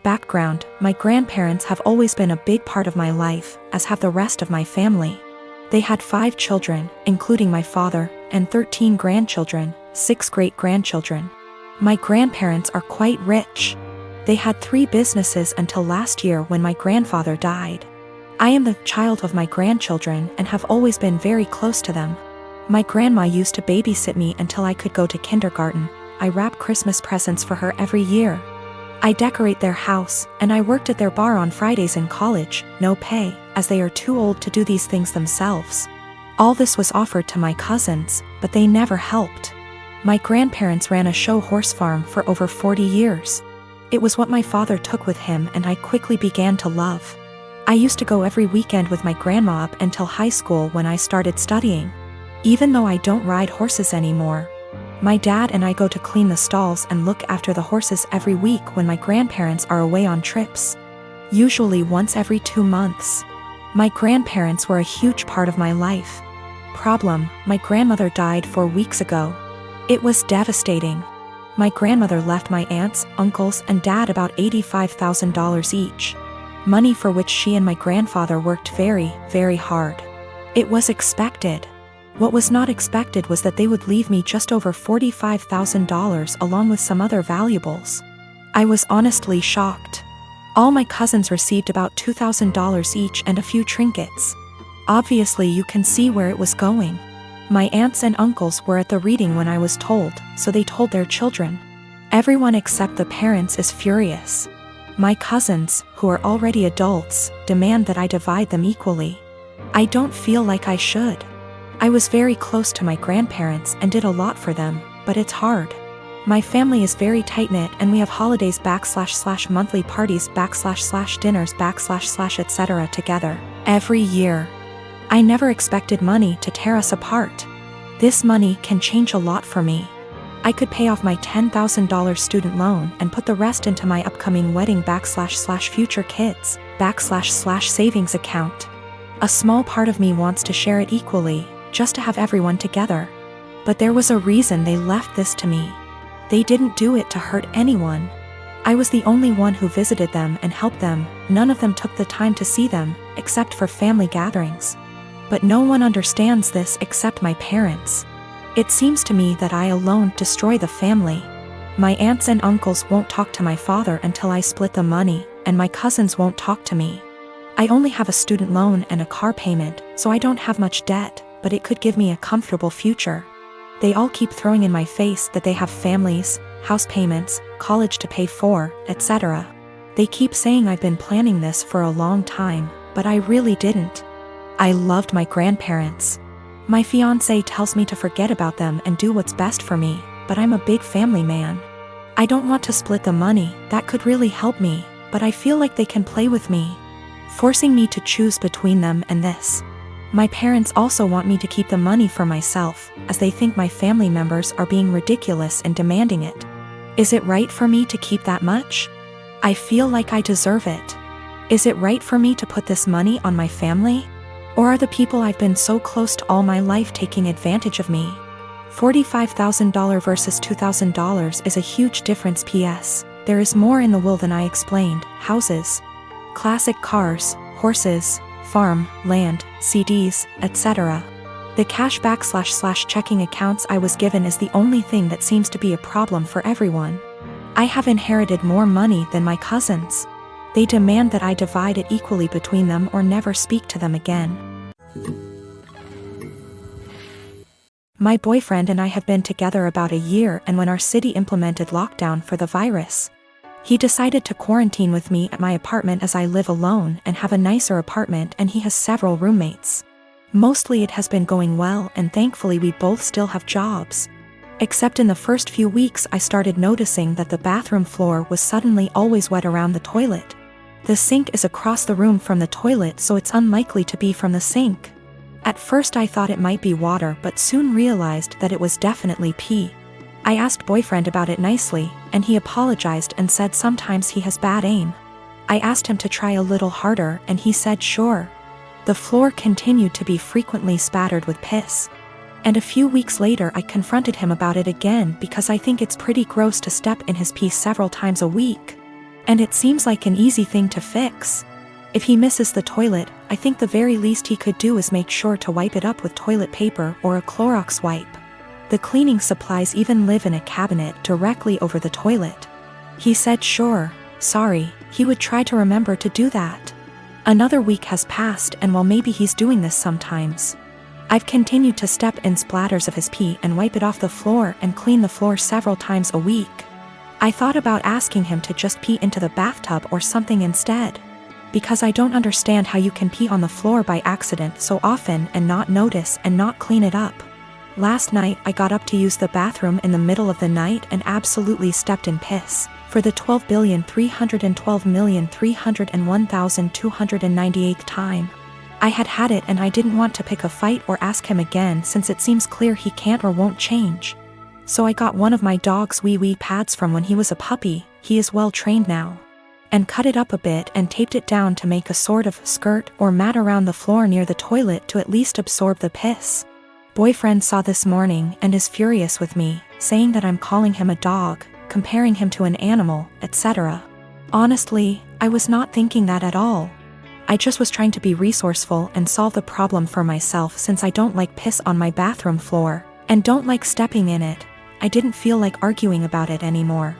Background: my grandparents have always been a big part of my life, as have the rest of my family. They had 5 children, including my father, and 13 grandchildren, 6 great-grandchildren. My grandparents are quite rich. They had 3 businesses until last year when my grandfather died. I am the child of my grandchildren and have always been very close to them. My grandma used to babysit me until I could go to kindergarten. I wrap Christmas presents for her every year. I decorate their house, and I worked at their bar on Fridays in college, no pay, as they are too old to do these things themselves. All this was offered to my cousins, but they never helped. My grandparents ran a show horse farm for over 40 years. It was what my father took with him and I quickly began to love. I used to go every weekend with my grandma up until high school when I started studying. Even though I don't ride horses anymore, my dad and I go to clean the stalls and look after the horses every week when my grandparents are away on trips. Usually once every 2 months. My grandparents were a huge part of my life. Problem: my grandmother died 4 weeks ago. It was devastating. My grandmother left my aunts, uncles, and dad about $85,000 each. Money for which she and my grandfather worked very, very hard. It was expected. What was not expected was that they would leave me just over $45,000 along with some other valuables. I was honestly shocked. All my cousins received about $2,000 each and a few trinkets. Obviously you can see where it was going. My aunts and uncles were at the reading when I was told, so they told their children. Everyone except the parents is furious. My cousins, who are already adults, demand that I divide them equally. I don't feel like I should. I was very close to my grandparents and did a lot for them, but it's hard. My family is very tight-knit and we have holidays / monthly parties / dinners / etc. together, every year. I never expected money to tear us apart. This money can change a lot for me. I could pay off my $10,000 student loan and put the rest into my upcoming wedding / future kids / savings account. A small part of me wants to share it equally, just to have everyone together. But there was a reason they left this to me. They didn't do it to hurt anyone. I was the only one who visited them and helped them. None of them took the time to see them, except for family gatherings. But no one understands this except my parents. It seems to me that I alone destroy the family. My aunts and uncles won't talk to my father until I split the money, and my cousins won't talk to me. I only have a student loan and a car payment, so I don't have much debt, but it could give me a comfortable future. They all keep throwing in my face that they have families, house payments, college to pay for, etc. They keep saying I've been planning this for a long time, but I really didn't. I loved my grandparents. My fiancé tells me to forget about them and do what's best for me, but I'm a big family man. I don't want to split the money, that could really help me, but I feel like they can play with me, forcing me to choose between them and this. My parents also want me to keep the money for myself, as they think my family members are being ridiculous in demanding it. Is it right for me to keep that much? I feel like I deserve it. Is it right for me to put this money on my family? Or are the people I've been so close to all my life taking advantage of me? $45,000 versus $2,000 is a huge difference. PS, there is more in the will than I explained. Houses, classic cars, horses, farm, land, CDs, etc. The cashback / checking accounts I was given is the only thing that seems to be a problem for everyone. I have inherited more money than my cousins. They demand that I divide it equally between them or never speak to them again. My boyfriend and I have been together about a year, and when our city implemented lockdown for the virus, he decided to quarantine with me at my apartment as I live alone and have a nicer apartment, and he has several roommates. Mostly it has been going well, and thankfully we both still have jobs. Except in the first few weeks I started noticing that the bathroom floor was suddenly always wet around the toilet. The sink is across the room from the toilet, so it's unlikely to be from the sink. At first I thought it might be water, but soon realized that it was definitely pee. I asked boyfriend about it nicely, and he apologized and said sometimes he has bad aim. I asked him to try a little harder, and he said sure. The floor continued to be frequently spattered with piss. And a few weeks later I confronted him about it again because I think it's pretty gross to step in his pee several times a week. And it seems like an easy thing to fix. If he misses the toilet, I think the very least he could do is make sure to wipe it up with toilet paper or a Clorox wipe. The cleaning supplies even live in a cabinet directly over the toilet. He said sure, sorry, he would try to remember to do that. Another week has passed, and while maybe he's doing this sometimes, I've continued to step in splatters of his pee and wipe it off the floor and clean the floor several times a week. I thought about asking him to just pee into the bathtub or something instead, because I don't understand how you can pee on the floor by accident so often and not notice and not clean it up. Last night I got up to use the bathroom in the middle of the night and absolutely stepped in piss for the 12,312,301,298th time. I had it, and I didn't want to pick a fight or ask him again since it seems clear he can't or won't change. So I got one of my dog's wee pads from when he was a puppy, he is well trained now, and cut it up a bit and taped it down to make a sort of skirt or mat around the floor near the toilet to at least absorb the piss. Boyfriend saw this morning and is furious with me, saying that I'm calling him a dog, comparing him to an animal, etc. Honestly, I was not thinking that at all. I just was trying to be resourceful and solve the problem for myself since I don't like piss on my bathroom floor, and don't like stepping in it. I didn't feel like arguing about it anymore.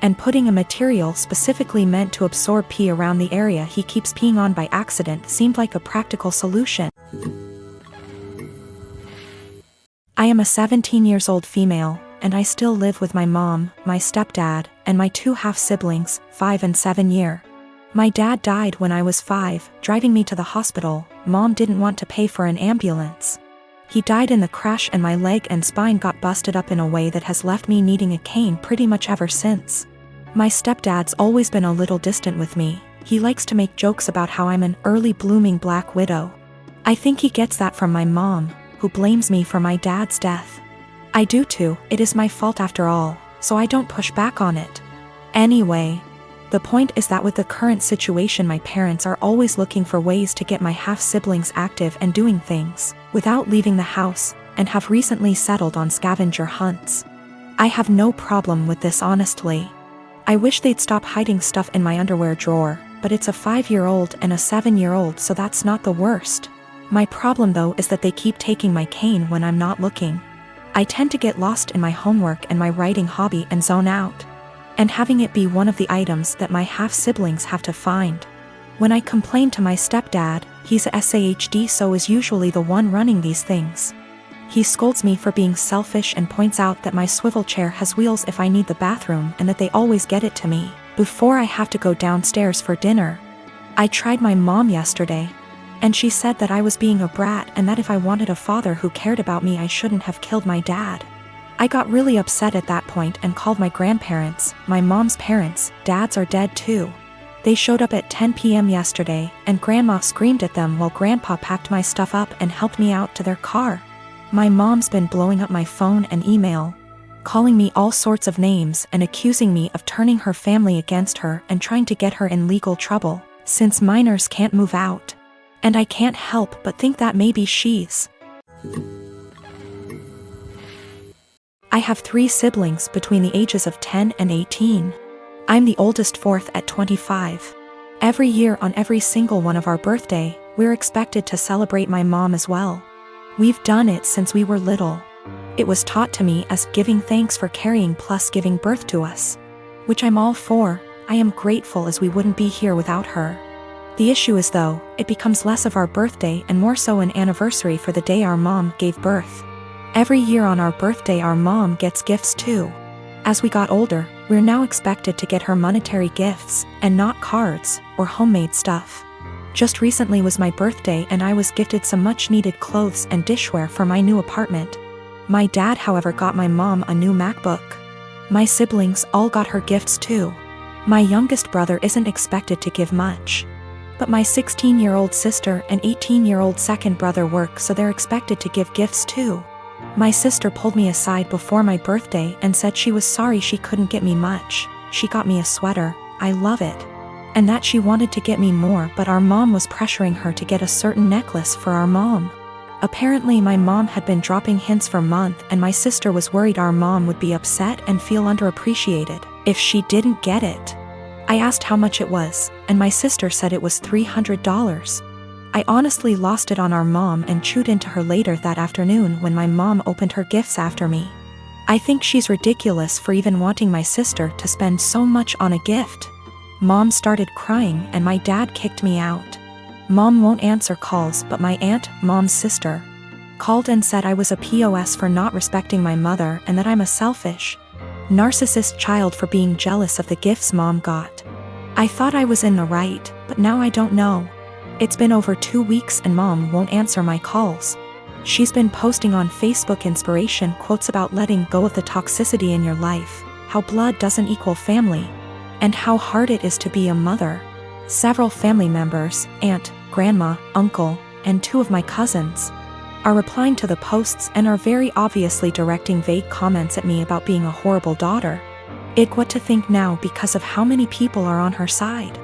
And putting a material specifically meant to absorb pee around the area he keeps peeing on by accident seemed like a practical solution. I am a 17-year-old female, and I still live with my mom, my stepdad, and my two half-siblings, 5 and 7 year. My dad died when I was 5, driving me to the hospital. Mom didn't want to pay for an ambulance. He died in the crash and my leg and spine got busted up in a way that has left me needing a cane pretty much ever since. My stepdad's always been a little distant with me. He likes to make jokes about how I'm an early blooming black widow. I think he gets that from my mom, who blames me for my dad's death. I do too, it is my fault after all, so I don't push back on it. Anyway, the point is that with the current situation my parents are always looking for ways to get my half-siblings active and doing things without leaving the house, and have recently settled on scavenger hunts. I have no problem with this honestly. I wish they'd stop hiding stuff in my underwear drawer, but it's a 5-year-old and a 7-year-old, so that's not the worst. My problem though is that they keep taking my cane when I'm not looking. I tend to get lost in my homework and my writing hobby and zone out, and having it be one of the items that my half-siblings have to find. When I complain to my stepdad, he's a SAHD, so is usually the one running these things. He scolds me for being selfish and points out that my swivel chair has wheels if I need the bathroom and that they always get it to me before I have to go downstairs for dinner. I tried my mom yesterday, and she said that I was being a brat and that if I wanted a father who cared about me I shouldn't have killed my dad. I got really upset at that point and called my grandparents, my mom's parents. Dads are dead too. They showed up at 10 p.m. yesterday, and Grandma screamed at them while Grandpa packed my stuff up and helped me out to their car. My mom's been blowing up my phone and email, calling me all sorts of names and accusing me of turning her family against her and trying to get her in legal trouble, since minors can't move out. And I can't help but think that maybe she's. I have 3 siblings between the ages of 10 and 18. I'm the oldest, 4th at 25. Every year on every single one of our birthday, we're expected to celebrate my mom as well. We've done it since we were little. It was taught to me as giving thanks for carrying plus giving birth to us, which I'm all for. I am grateful as we wouldn't be here without her. The issue is though, it becomes less of our birthday and more so an anniversary for the day our mom gave birth. Every year on our birthday our mom gets gifts too. As we got older, we're now expected to get her monetary gifts, and not cards, or homemade stuff. Just recently was my birthday and I was gifted some much needed clothes and dishware for my new apartment. My dad however got my mom a new MacBook. My siblings all got her gifts too. My youngest brother isn't expected to give much, but my 16-year-old sister and 18-year-old second brother work, so they're expected to give gifts too. My sister pulled me aside before my birthday and said she was sorry she couldn't get me much. She got me a sweater, I love it, and that she wanted to get me more, but our mom was pressuring her to get a certain necklace for our mom. Apparently my mom had been dropping hints for months, and my sister was worried our mom would be upset and feel underappreciated if she didn't get it. I asked how much it was, and my sister said it was $300. I honestly lost it on our mom and chewed into her later that afternoon when my mom opened her gifts after me. I think she's ridiculous for even wanting my sister to spend so much on a gift. Mom started crying and my dad kicked me out. Mom won't answer calls, but my aunt, mom's sister, called and said I was a POS for not respecting my mother and that I'm a selfish, narcissist child for being jealous of the gifts mom got. I thought I was in the right, but now I don't know. It's been over 2 weeks and mom won't answer my calls. She's been posting on Facebook inspiration quotes about letting go of the toxicity in your life, how blood doesn't equal family, and how hard it is to be a mother. Several family members, aunt, grandma, uncle, and 2 of my cousins, are replying to the posts and are very obviously directing vague comments at me about being a horrible daughter. What to think now because of how many people are on her side.